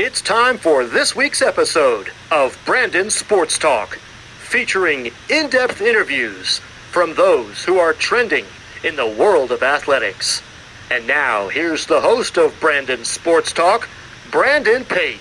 It's time for this week's episode of Brandon Sports Talk, featuring in-depth interviews from those who are trending in the world of athletics. And now, here's the host of Brandon Sports Talk, Brandon Pate.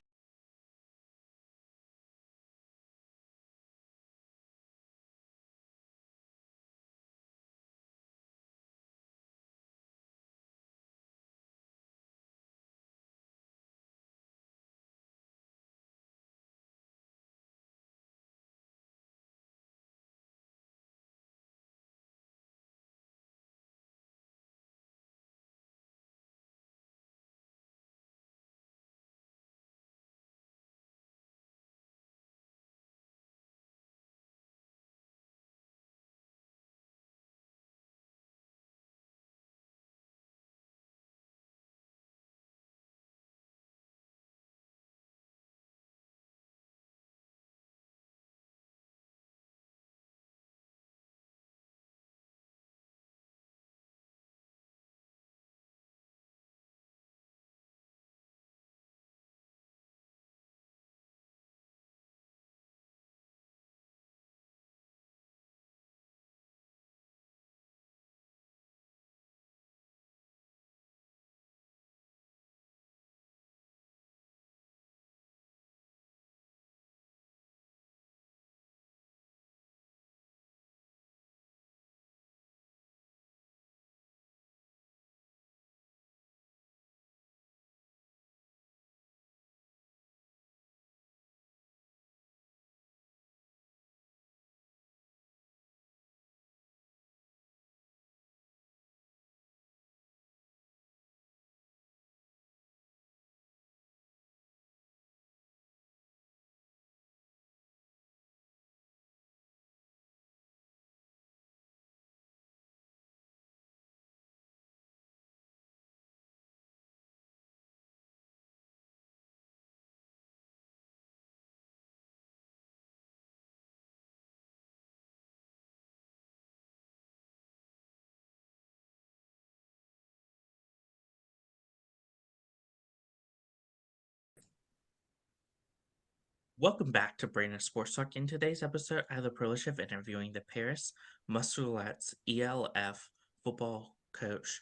Welcome back to Brandon Sports Talk. In today's episode, I have the privilege of interviewing the Paris Musketeers ELF football coach,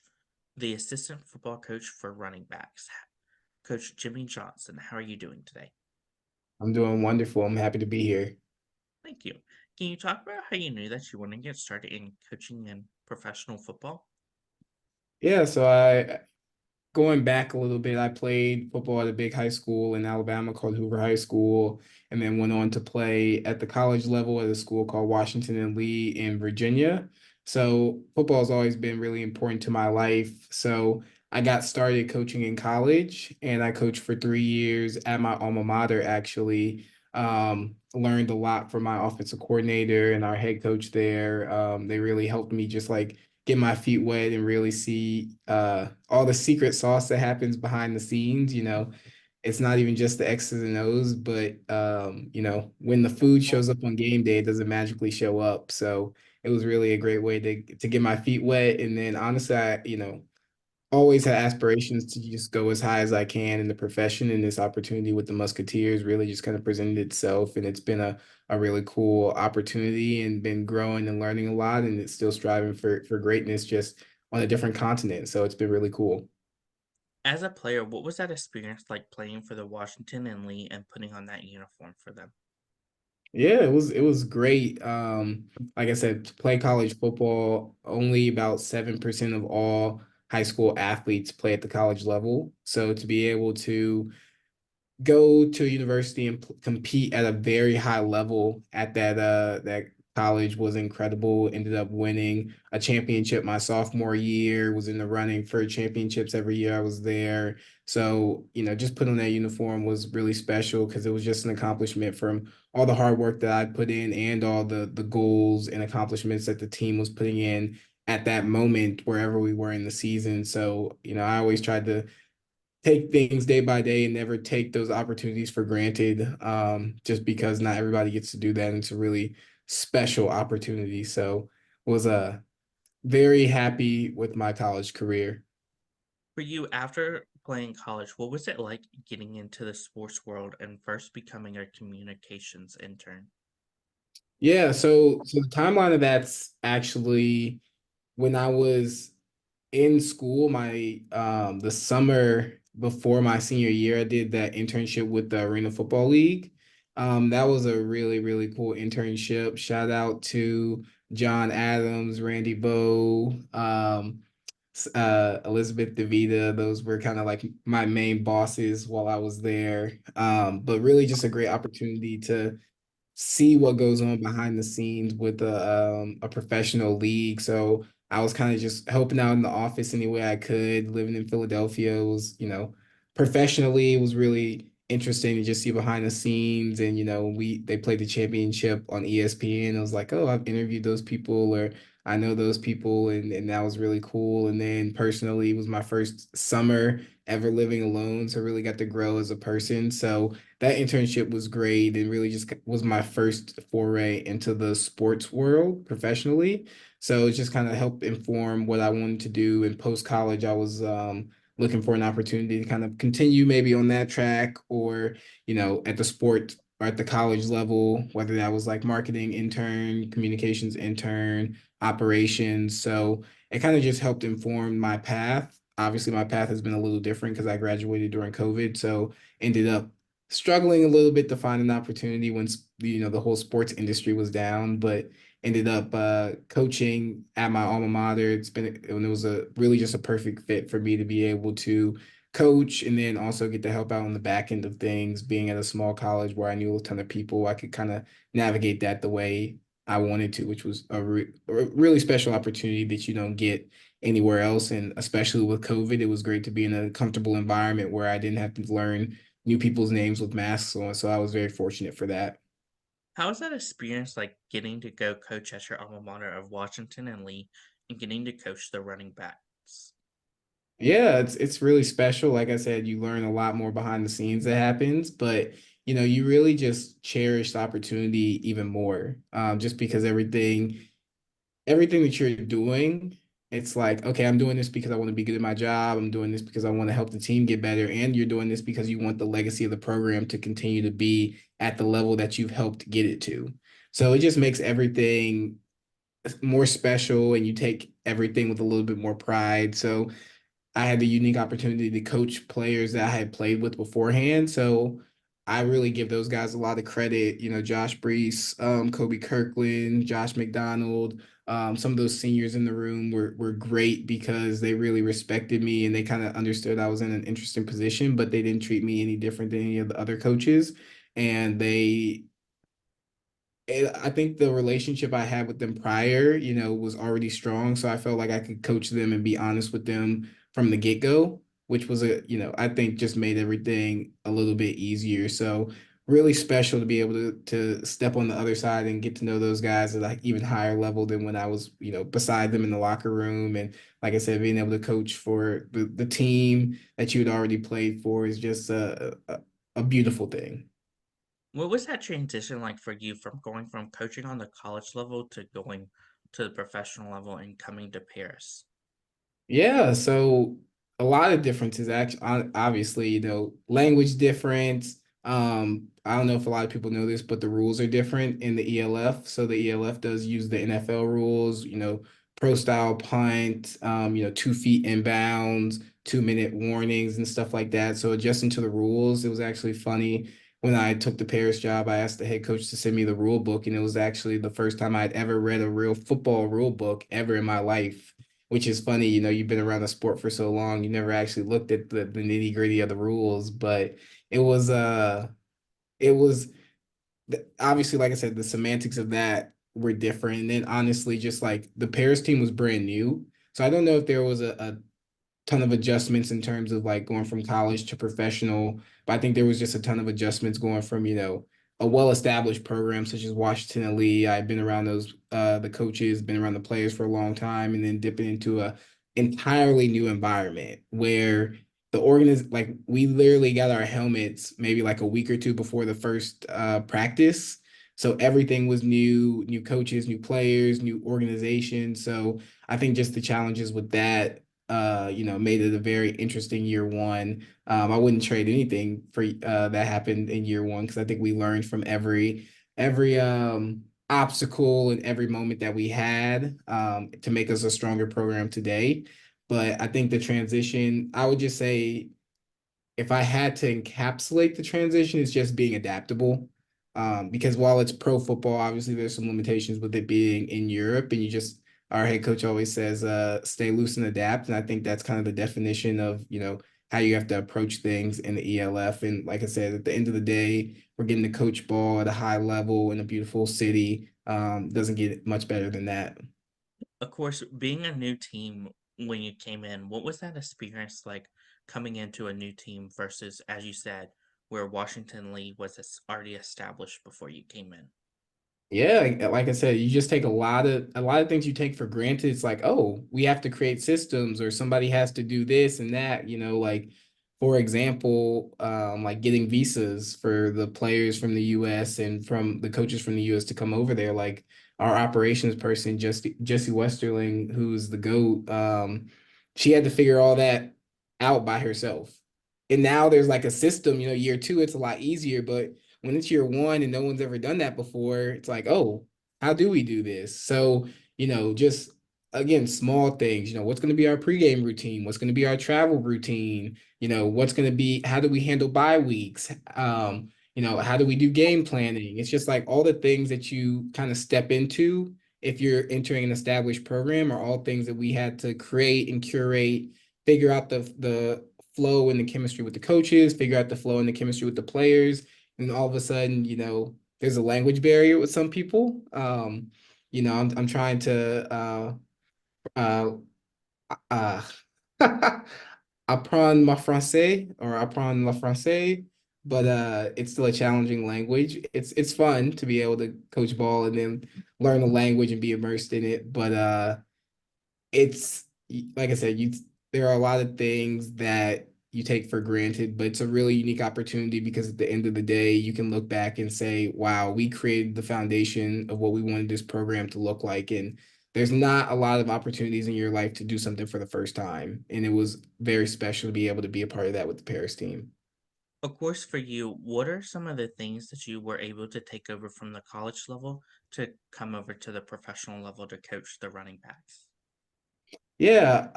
the assistant football coach for Runningbacks, Coach Jimmie Johnson. How are you doing today? I'm doing wonderful. I'm happy to be here. Thank you. Can you talk about how you knew that you want to get started in coaching in professional football? Yeah, so I going back a little bit, I played football at a big high school in Alabama called Hoover High School, and then went on to play at the college level at a school called Washington and Lee in Virginia. So football has always been really important to my life. So I got started coaching in college, and I coached for 3 years at my alma mater, actually. Learned a lot from my offensive coordinator and our head coach there. They really helped me just like get my feet wet and really see all the secret sauce that happens behind the scenes. It's not even just the X's and O's, but when the food shows up on game day, it doesn't magically show up. So it was really a great way to get my feet wet. And then honestly, I always had aspirations to just go as high as I can in the profession, and this opportunity with the Musketeers really just kind of presented itself, and it's been a really cool opportunity and been growing and learning a lot, and it's still striving for greatness just on a different continent. So it's been really cool. As a player, what was that experience like playing for the Washington and Lee and putting on that uniform for them? Yeah, it was great. Like I said, to play college football, only about 7% of all high school athletes play at the college level. So to be able to go to a university and compete at a very high level at that college was incredible. Ended up winning a championship my sophomore year, was in the running for championships every year I was there. So, just putting on that uniform was really special because it was just an accomplishment from all the hard work that I put in and all the goals and accomplishments that the team was putting in at that moment wherever we were in the season. So, I always tried to take things day by day and never take those opportunities for granted, just because not everybody gets to do that. And it's a really special opportunity. So was very happy with my college career. For you, after playing college, what was it like getting into the sports world and first becoming a communications intern? Yeah, so the timeline of that's actually when I was in school, my the summer before my senior year, I did that internship with the Arena Football League. That was a really, really cool internship. Shout out to John Adams, Randy Bowe, Elizabeth DeVita. Those were kind of like my main bosses while I was there. But really just a great opportunity to see what goes on behind the scenes with a professional league. So I was kind of just helping out in the office any way I could. Living in Philadelphia was, professionally, it was really interesting to just see behind the scenes. And they played the championship on ESPN. I was like, oh, I've interviewed those people, or I know those people, and that was really cool. And then personally, it was my first summer ever living alone, so I really got to grow as a person. So that internship was great and really just was my first foray into the sports world professionally. So it just kind of helped inform what I wanted to do. In post college, I was looking for an opportunity to kind of continue maybe on that track, or at the sport or at the college level, whether that was like marketing intern, communications intern, operations. So it kind of just helped inform my path. Obviously, my path has been a little different because I graduated during COVID. So ended up struggling a little bit to find an opportunity when the whole sports industry was down, but ended up coaching at my alma mater. It was a really just a perfect fit for me to be able to coach and then also get to help out on the back end of things. Being at a small college where I knew a ton of people, I could kind of navigate that the way I wanted to, which was a really special opportunity that you don't get anywhere else. And especially with COVID, it was great to be in a comfortable environment where I didn't have to learn new people's names with masks on. So I was very fortunate for that. How was that experience like getting to go coach at your alma mater of Washington and Lee and getting to coach the running backs? Yeah, it's really special. Like I said, you learn a lot more behind the scenes that happens, but you really just cherish the opportunity even more. Just because everything that you're doing, it's like, okay, I'm doing this because I want to be good at my job. I'm doing this because I want to help the team get better. And you're doing this because you want the legacy of the program to continue to be at the level that you've helped get it to. So it just makes everything more special and you take everything with a little bit more pride. So I had the unique opportunity to coach players that I had played with beforehand. So I really give those guys a lot of credit. Josh Brees, Kobe Kirkland, Josh McDonald, some of those seniors in the room were great because they really respected me and they kind of understood I was in an interesting position, but they didn't treat me any different than any of the other coaches. And I think the relationship I had with them prior, was already strong. So I felt like I could coach them and be honest with them from the get-go, which was I think just made everything a little bit easier. So really special to be able to step on the other side and get to know those guys at like even higher level than when I was, beside them in the locker room. And like I said, being able to coach for the team that you had already played for is just a beautiful thing. What was that transition like for you from going from coaching on the college level to going to the professional level and coming to Paris? Yeah, so a lot of differences actually obviously, language difference. I don't know if a lot of people know this, but the rules are different in the ELF. So the ELF does use the NFL rules, pro style punt, 2 feet inbounds, 2 minute warnings and stuff like that. So adjusting to the rules, it was actually funny. When I took the Paris job, I asked the head coach to send me the rule book, and it was actually the first time I'd ever read a real football rule book ever in my life, which is funny. You've been around the sport for so long, you never actually looked at the nitty gritty of the rules, but it was it was obviously, like I said, the semantics of that were different. And then honestly, just like the Paris team was brand new. So I don't know if there was a ton of adjustments in terms of like going from college to professional. But I think there was just a ton of adjustments going from, a well-established program such as Washington and Lee. I've been around the coaches, been around the players for a long time, and then dipping into a entirely new environment where like we literally got our helmets maybe like a week or two before the first practice. So everything was new coaches, new players, new organization. So I think just the challenges with that made it a very interesting year one. I wouldn't trade anything for that happened in year one because I think we learned from every obstacle and every moment that we had to make us a stronger program today. But I think the transition, I would just say if I had to encapsulate the transition, it's just being adaptable. Because while it's pro football, obviously there's some limitations with it being in Europe, and our head coach always says, stay loose and adapt. And I think that's kind of the definition of, how you have to approach things in the ELF. And like I said, at the end of the day, we're getting to coach ball at a high level in a beautiful city. Doesn't get much better than that. Of course, being a new team when you came in, what was that experience like coming into a new team versus, as you said, where Washington Lee was already established before you came in? Yeah, like I said, you just take a lot of things you take for granted. It's like, oh, we have to create systems or somebody has to do this and that, like for example, like getting visas for the players from the US and from the coaches from the US to come over there. Like our operations person, Jesse Westerling, who's the GOAT, she had to figure all that out by herself. And now there's like a system, year two, it's a lot easier, but when it's year one and no one's ever done that before, it's like, oh, how do we do this? So, just again, small things, what's going to be our pregame routine? What's going to be our travel routine? What's going to be, how do we handle bye weeks? How do we do game planning? It's just like all the things that you kind of step into if you're entering an established program are all things that we had to create and curate, figure out the flow and the chemistry with the coaches, figure out the flow and the chemistry with the players, and all of a sudden, there's a language barrier with some people. I'm trying to uh uh apprendre ma français or apprendre la français, but it's still a challenging language. It's fun to be able to coach ball and then learn the language and be immersed in it, but it's like I said, there are a lot of things that you take for granted, but it's a really unique opportunity because at the end of the day, you can look back and say, wow, we created the foundation of what we wanted this program to look like. And there's not a lot of opportunities in your life to do something for the first time. And it was very special to be able to be a part of that with the Paris team. Of course, for you, what are some of the things that you were able to take over from the college level to come over to the professional level to coach the running backs? Yeah,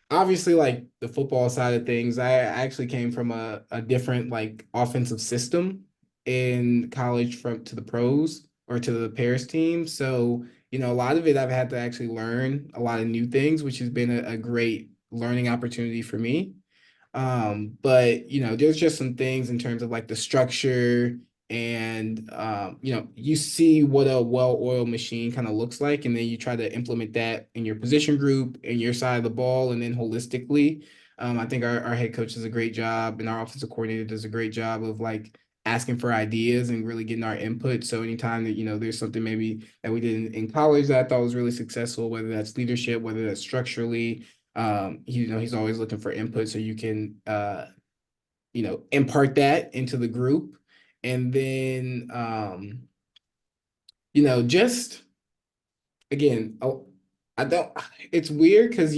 obviously like the football side of things, I actually came from a different like offensive system in college from to the pros or to the Paris team. So, a lot of it I've had to actually learn a lot of new things, which has been a great learning opportunity for me. But there's just some things in terms of like the structure and you see what a well-oiled machine kind of looks like, and then you try to implement that in your position group and your side of the ball, and then holistically. I think our head coach does a great job, and our offensive coordinator does a great job of like asking for ideas and really getting our input. So anytime that there's something maybe that we did in college that I thought was really successful, whether that's leadership, whether that's structurally, he's always looking for input so you can impart that into the group. And then just again, oh, I don't it's weird because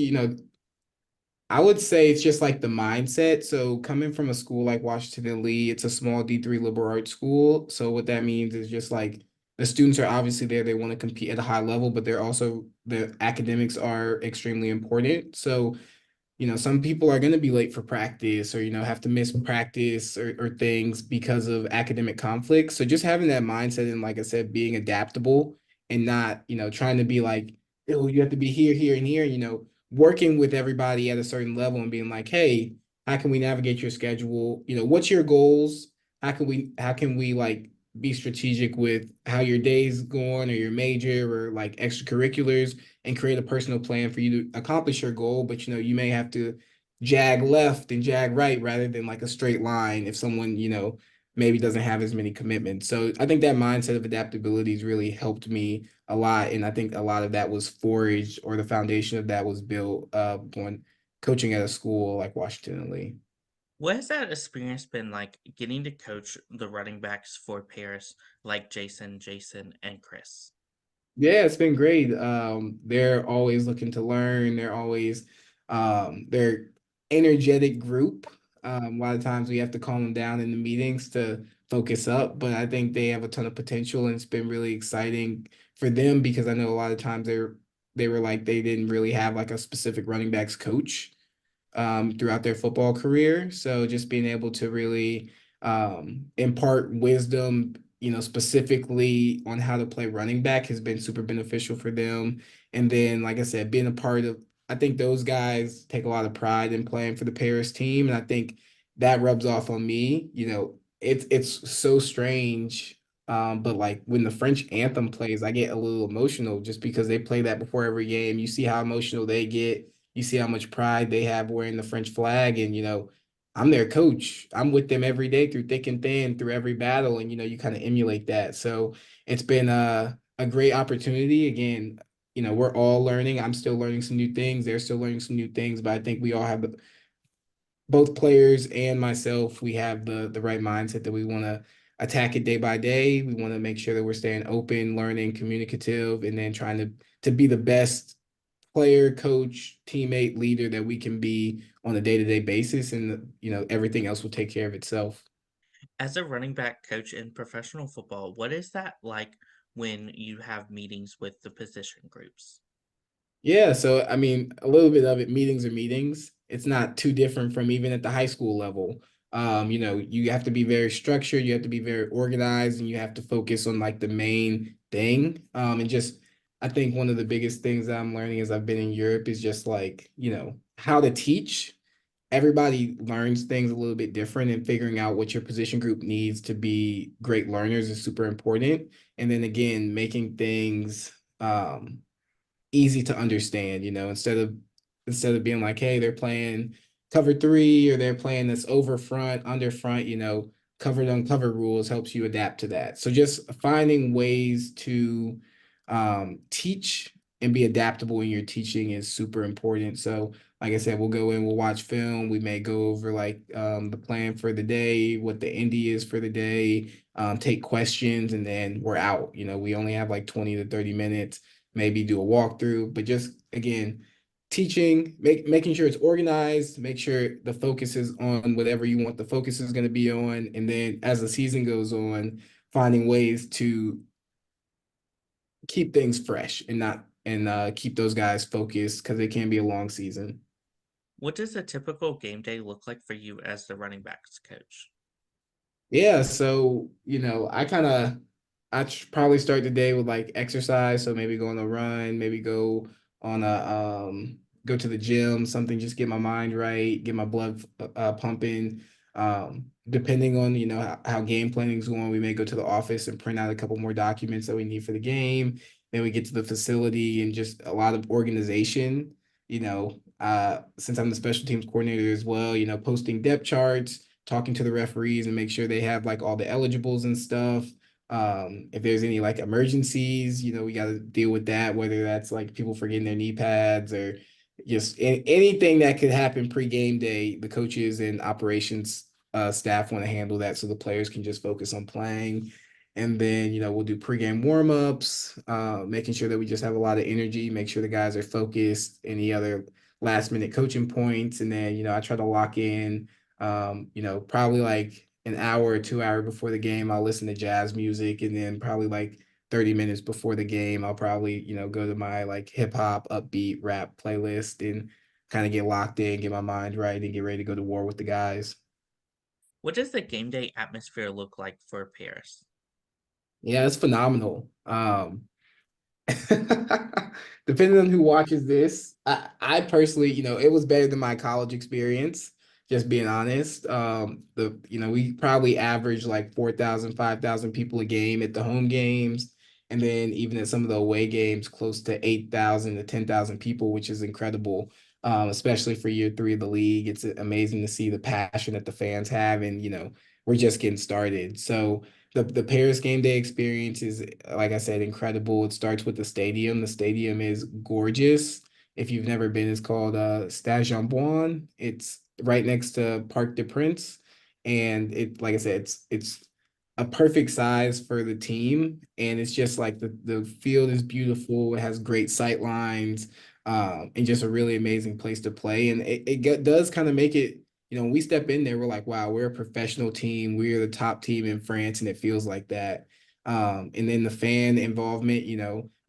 I would say it's just like the mindset. So coming from a school like Washington Lee, it's a small D3 liberal arts school. So what that means is just like the students are obviously there, they want to compete at a high level, but they're also the academics are extremely important. So some people are going to be late for practice or, have to miss practice or things because of academic conflicts. So just having that mindset and, like I said, being adaptable and not, trying to be like, oh, you have to be here, here, and here, working with everybody at a certain level and being like, hey, how can we navigate your schedule? What's your goals? How can we like be strategic with how your day's going or your major or like extracurriculars and create a personal plan for you to accomplish your goal. But you may have to jag left and jag right rather than like a straight line if someone, maybe doesn't have as many commitments. So I think that mindset of adaptability has really helped me a lot. And I think a lot of that was forged or the foundation of that was built when coaching at a school like Washington and Lee. What has that experience been like getting to coach the running backs for Paris like Jason, and Chris? Yeah, it's been great. They're always looking to learn. They're energetic group. A lot of times we have to calm them down in the meetings to focus up, but I think they have a ton of potential, and it's been really exciting for them because I know a lot of times they were like they didn't really have like a specific running backs coach throughout their football career. So just being able to really impart wisdom, specifically on how to play running back has been super beneficial for them. And then, like I said, being a part of, I think those guys take a lot of pride in playing for the Paris team, and I think that rubs off on me. It's so strange. But like when the French anthem plays, I get a little emotional just because they play that before every game. You see how emotional they get, you see how much pride they have wearing the French flag. And, I'm their coach. I'm with them every day through thick and thin, through every battle. And, you kind of emulate that. So it's been a great opportunity. Again, we're all learning. I'm still learning some new things. They're still learning some new things. But I think we all have both players and myself, we have the right mindset that we want to attack it day by day. We want to make sure that we're staying open, learning, communicative, and then trying to be the best player, coach, teammate, leader that we can be on a day-to-day basis, and everything else will take care of itself. As a running back coach in professional football, what is that like when you have meetings with the position groups? Yeah, so I mean, a little bit of it, meetings are meetings. It's not too different from even at the high school level. You have to be very structured, you have to be very organized, and you have to focus on like the main thing. And just I think one of the biggest things that I'm learning as I've been in Europe is just like, how to teach. Everybody learns things a little bit different, and figuring out what your position group needs to be great learners is super important. And then again, making things easy to understand, instead of being like, hey, they're playing cover three or they're playing this over front, under front, covered uncovered rules helps you adapt to that. So just finding ways to teach and be adaptable in your teaching is super important. So like I said, we'll go in, we'll watch film, we may go over like the plan for the day, what the indie is for the day, take questions, and then we're out. We only have like 20 to 30 minutes, maybe do a walkthrough, but just again, teaching, making sure it's organized, make sure the focus is on whatever you want the focus is going to be on. And then as the season goes on, finding ways to keep things fresh and not and keep those guys focused because it can be a long season. What does a typical game day look like for you as the running backs coach? Yeah, so probably start the day with like exercise. So maybe go on a run, maybe on a go to the gym, something, just get my mind right, get my blood pumping. Depending on how game planning is going, we may go to the office and print out a couple more documents that we need for the game. Then we get to the facility and just a lot of organization. Since I'm the special teams coordinator as well, posting depth charts, talking to the referees and make sure they have like all the eligibles and stuff. If there's any like emergencies, we got to deal with that, whether that's like people forgetting their knee pads or just anything that could happen pre-game day. The coaches and operations staff want to handle that so the players can just focus on playing. And then, we'll do pregame warm-ups, making sure that we just have a lot of energy, make sure the guys are focused, any other last minute coaching points. And then, I try to lock in, probably like an hour or 2 hours before the game, I'll listen to jazz music. And then probably like 30 minutes before the game, I'll probably, go to my like hip hop, upbeat rap playlist and kind of get locked in, get my mind right, and get ready to go to war with the guys. What does the game day atmosphere look like for Paris? Yeah, it's phenomenal. Depending on who watches this, I personally, it was better than my college experience, just being honest. We probably average like 4,000, 5,000 people a game at the home games. And then even at some of the away games, close to 8,000 to 10,000 people, which is incredible, especially for year three of the league. It's amazing to see the passion that the fans have. And, we're just getting started. So, the Paris game day experience is, like I said, incredible. It starts with the stadium. The stadium is gorgeous. If you've never been, it's called Stade Jean. It's right next to Parc des Princes, and like I said, it's a perfect size for the team, and it's just like the field is beautiful. It has great sight lines, and just a really amazing place to play. And does kind of make it, when we step in there, we're like, wow, we're a professional team. We're the top team in France, and it feels like that. And then the fan involvement,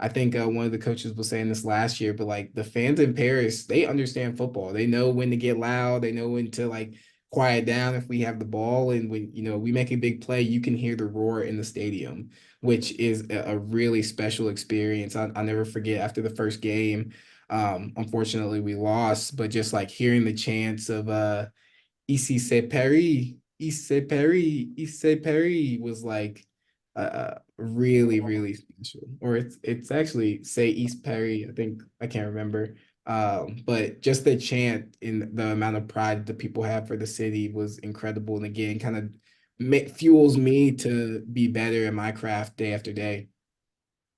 I think one of the coaches was saying this last year, but like the fans in Paris, they understand football. They know when to get loud. They know when to like quiet down if we have the ball. And when, we make a big play, you can hear the roar in the stadium, which is a really special experience. I'll never forget after the first game. Unfortunately, we lost, but just like hearing the chants of Ici c'est Paris, Ici c'est Paris, Ici c'est Paris was like really, really special. Or it's actually say East Paris, I think I can't remember. But just the chant and the amount of pride the people have for the city was incredible. And again, kind of fuels me to be better in my craft day after day.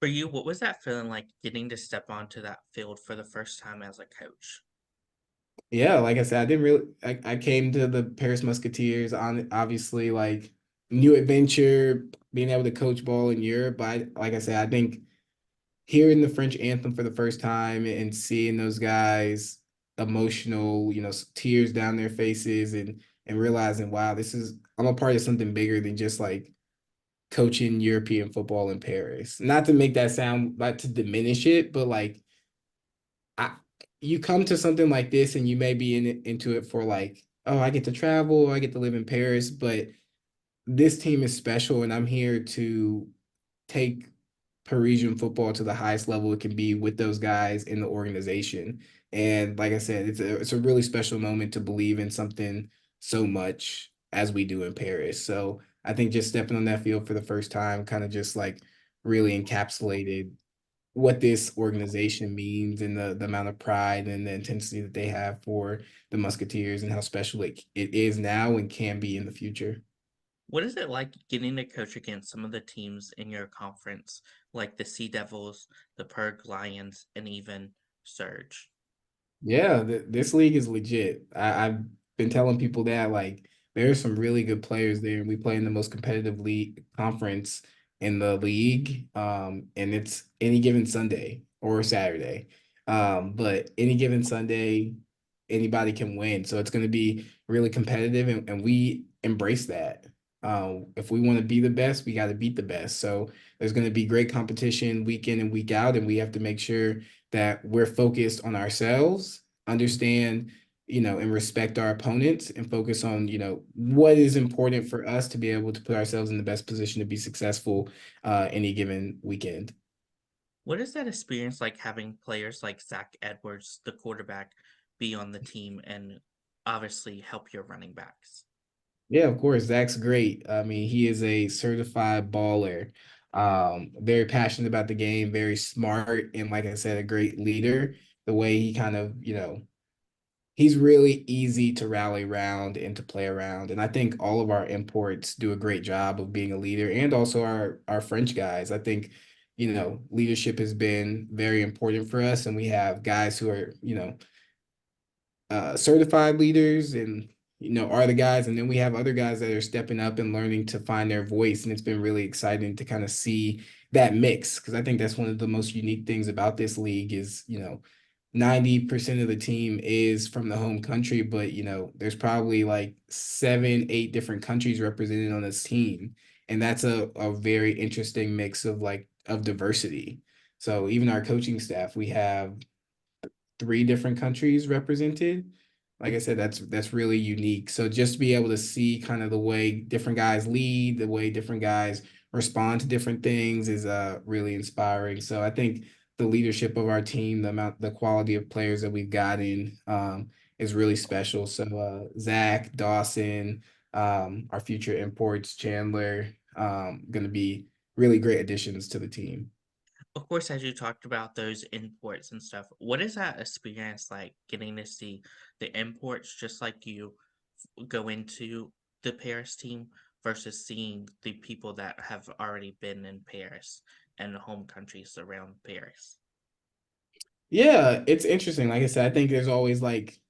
For you, what was that feeling like getting to step onto that field for the first time as a coach? Yeah, like I said, I didn't really. I came to the Paris Musketeers on obviously like new adventure, being able to coach ball in Europe. But like I said, I think hearing the French anthem for the first time and seeing those guys emotional, tears down their faces, and realizing, wow, I'm a part of something bigger than just like coaching European football in Paris. Not to make that sound like to diminish it, but like I you come to something like this and you may be into it for like, oh, I get to travel, I get to live in Paris, but this team is special and I'm here to take Parisian football to the highest level it can be with those guys in the organization. And like I said, it's a really special moment to believe in something so much as we do in Paris. So I think just stepping on that field for the first time kind of just like really encapsulated what this organization means and the amount of pride and the intensity that they have for the Musketeers and how special it is now and can be in the future. What is it like getting to coach against some of the teams in your conference, like the Sea Devils, the Purg Lions, and even Surge? Yeah, this league is legit. I've been telling people that like there's some really good players there, and we play in the most competitive league conference in the league. And it's any given Sunday or Saturday. But any given Sunday, anybody can win. So it's going to be really competitive, and we embrace that. If we want to be the best, we got to beat the best. So there's going to be great competition week in and week out, and we have to make sure that we're focused on ourselves, understand, and respect our opponents and focus on, what is important for us to be able to put ourselves in the best position to be successful any given weekend. What is that experience like having players like Zach Edwards, the quarterback, be on the team and obviously help your running backs? Yeah, of course. Zach's great. I mean, he is a certified baller. Very passionate about the game, very smart, and like I said, a great leader. The way he kind of, he's really easy to rally around and to play around. And I think all of our imports do a great job of being a leader and also our French guys. I think, leadership has been very important for us. And we have guys who are, certified leaders and, are the guys. And then we have other guys that are stepping up and learning to find their voice. And it's been really exciting to kind of see that mix because I think that's one of the most unique things about this league is, 90% of the team is from the home country, but there's probably like 7, 8 different countries represented on this team. And that's a very interesting mix of like of diversity. So even our coaching staff, we have 3 different countries represented. Like I said, that's really unique. So just to be able to see kind of the way different guys lead, the way different guys respond to different things is really inspiring. So I think the leadership of our team, the quality of players that we've gotten is really special. So Zach, Dawson, our future imports, Chandler, going to be really great additions to the team. Of course, as you talked about those imports and stuff, what is that experience like getting to see the imports just like you go into the Paris team versus seeing the people that have already been in Paris and home countries around Paris? Yeah, it's interesting. Like I said, I think there's always like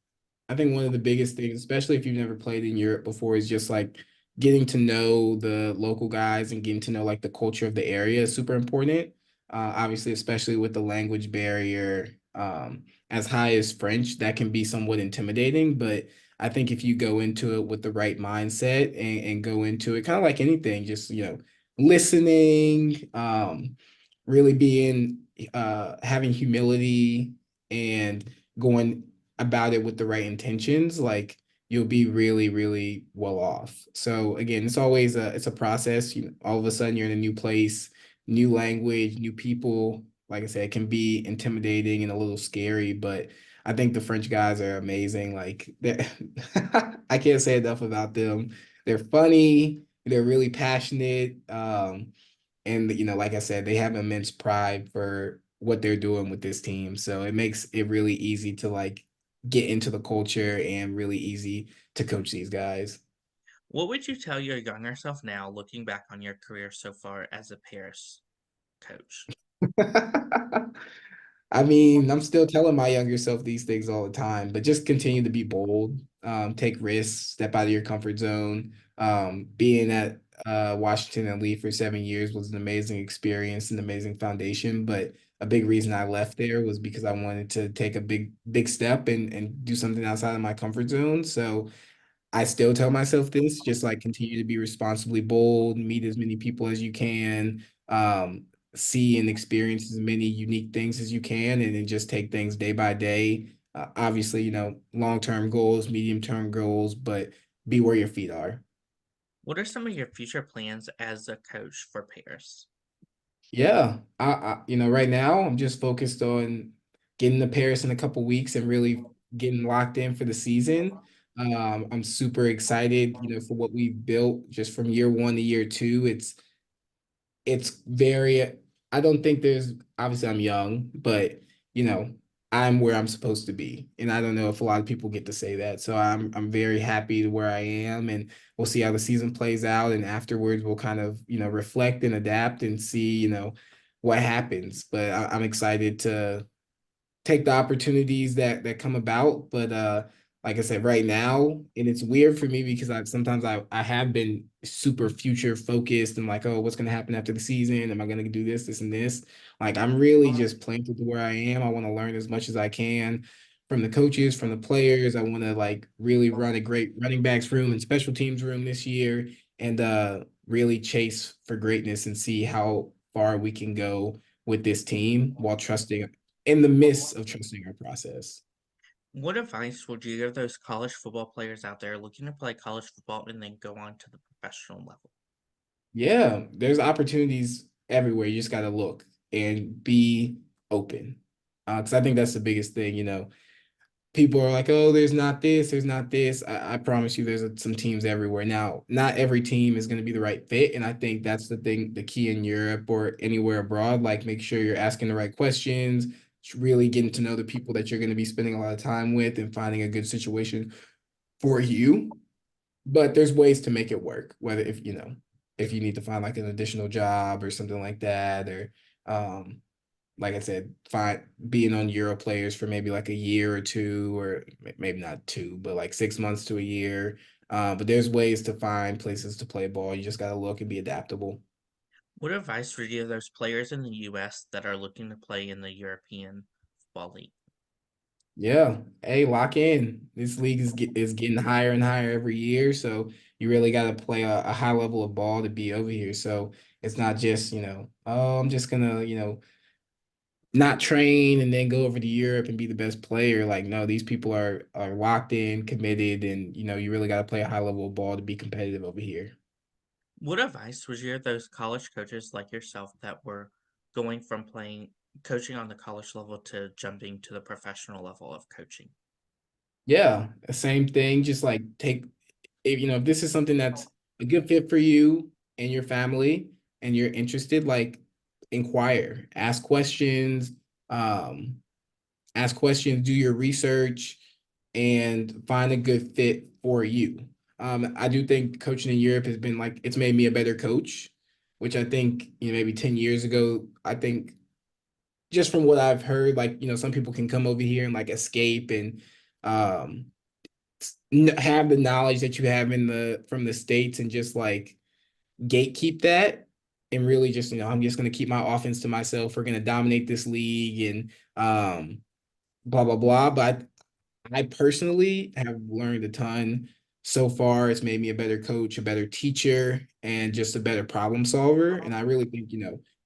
I think one of the biggest things, especially if you've never played in Europe before, is just like getting to know the local guys and getting to know like the culture of the area is super important. Obviously, especially with the language barrier, as high as French, that can be somewhat intimidating. But I think if you go into it with the right mindset and go into it kind of like anything, just listening, really being having humility and going about it with the right intentions, like you'll be really, really well off. So again, it's a process. All of a sudden you're in a new place, new language, new people. Like I said, it can be intimidating and a little scary, but I think the French guys are amazing. I can't say enough about them. They're funny, they're really passionate. And like I said, they have immense pride for what they're doing with this team. So it makes it really easy to like get into the culture and really easy to coach these guys. What would you tell your younger self now, looking back on your career so far as a Paris coach? I mean, I'm still telling my younger self these things all the time, but just continue to be bold, take risks, step out of your comfort zone. Being at Washington and Lee for 7 years was an amazing experience, an amazing foundation. But a big reason I left there was because I wanted to take a big step and do something outside of my comfort zone. So I still tell myself this, just like continue to be responsibly bold, meet as many people as you can, see and experience as many unique things as you can, and then just take things day by day. Obviously, long-term goals, medium-term goals, but be where your feet are. What are some of your future plans as a coach for Paris? Yeah, right now I'm just focused on getting to Paris in a couple weeks and really getting locked in for the season. I'm super excited, for what we've built just from year one to year two. It's very, I don't think there's, obviously I'm young, but you know, I'm where I'm supposed to be. And I don't know if a lot of people get to say that. So I'm very happy to where I am, and we'll see how the season plays out. And afterwards we'll kind of, reflect and adapt and see, what happens. But I'm excited to take the opportunities that come about. But like I said, right now, and it's weird for me because I have been super future focused and like, oh, what's gonna happen after the season? Am I gonna do this, and this? Like I'm really just planted to where I am. I want to learn as much as I can from the coaches, from the players. I want to like really run a great running backs room and special teams room this year and really chase for greatness and see how far we can go with this team while trusting in the midst of trusting our process. What advice would you give those college football players out there looking to play college football and then go on to the professional level? Yeah, there's opportunities everywhere. You just got to look and be open. Because I think that's the biggest thing. People are like, oh, there's not this, there's not this. I promise you, there's some teams everywhere. Now, not every team is going to be the right fit. And I think that's the thing, the key in Europe or anywhere abroad. Like, make sure you're asking the right questions, really getting to know the people that you're going to be spending a lot of time with and finding a good situation for you. But there's ways to make it work, whether if you need to find like an additional job or something like that, or um, like I said, find being on Euro players for maybe like a year or two, or maybe not two, but like 6 months to a year. But there's ways to find places to play ball. You just gotta look and be adaptable. What advice would you give those players in the US that are looking to play in the European Football League? Yeah. Hey, lock in. This league is getting higher and higher every year. So you really got to play a high level of ball to be over here. So it's not just, oh, I'm just gonna, not train and then go over to Europe and be the best player. Like, no, these people are locked in, committed, and you really got to play a high level of ball to be competitive over here. What advice would you give those college coaches like yourself that were going from playing coaching on the college level to jumping to the professional level of coaching? Yeah, same thing. Just like if this is something that's a good fit for you and your family and you're interested, like inquire, um, ask questions, do your research, and find a good fit for you. I do think coaching in Europe has been like it's made me a better coach, which I think maybe 10 years ago, I think just from what I've heard, like some people can come over here and like escape and um have the knowledge that you have from the States and just like gatekeep that and really just, I'm just going to keep my offense to myself. We're going to dominate this league and blah, blah, blah. But I personally have learned a ton so far. It's made me a better coach, a better teacher, and just a better problem solver. And I really think,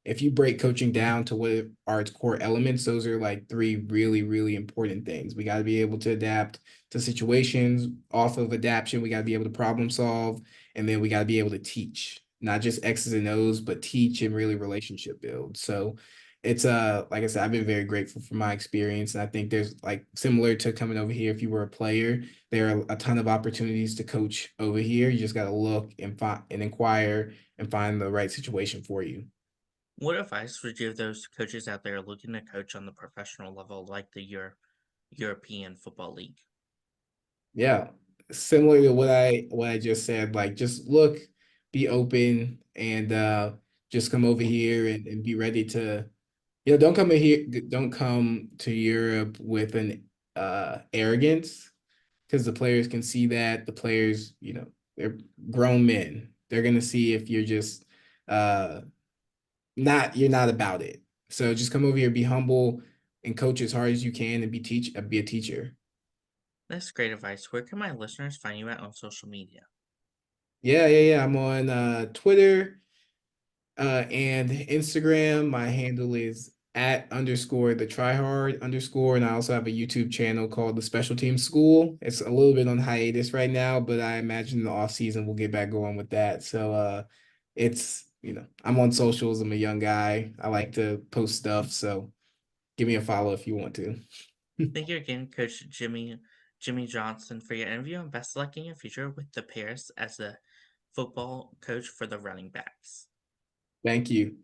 if you break coaching down to what are its core elements, those are like three really, really important things. We got to be able to adapt to situations. Off of adaptation, we got to be able to problem solve, and then we got to be able to teach, not just X's and O's, but teach and really relationship build. So it's like I said, I've been very grateful for my experience. And I think there's like similar to coming over here, if you were a player, there are a ton of opportunities to coach over here. You just got to look and find and inquire and find the right situation for you. What advice would you give those coaches out there looking to coach on the professional level, like the European Football League? Yeah. Similar to what I just said, like just look, be open, and just come over here and be ready to, don't come to Europe with an arrogance, because the players can see that. The players, they're grown men. They're gonna see if you're just uh you're not about it. So just come over here, be humble, and coach as hard as you can, and be a teacher. That's great advice. Where can my listeners find you at on social media? Yeah. I'm on Twitter and Instagram. My handle is at underscore the tryhard underscore. And I also have a YouTube channel called the Special Team School. It's a little bit on hiatus right now, but I imagine in the off season we'll get back going with that. So it's, I'm on socials. I'm a young guy. I like to post stuff. So give me a follow if you want to. Thank you again, Coach Jimmie Johnson, for your interview, and best of luck in your future with the Paris as the football coach for the Runningbacks. Thank you.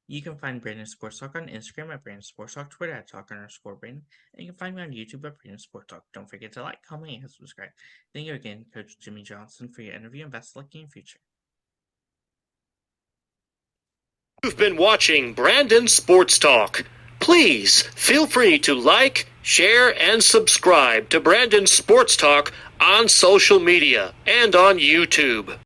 You can find Brandon Sports Talk on Instagram at Brandon Sports Talk, Twitter at Talk_Brandon, and you can find me on YouTube at Brandon Sports Talk. Don't forget to like, comment, and subscribe. Thank you again, Coach Jimmie Johnson, for your interview, and best of luck in your future. You've been watching Brandon Sports Talk. Please feel free to like, share, and subscribe to Brandon Sports Talk on social media and on YouTube.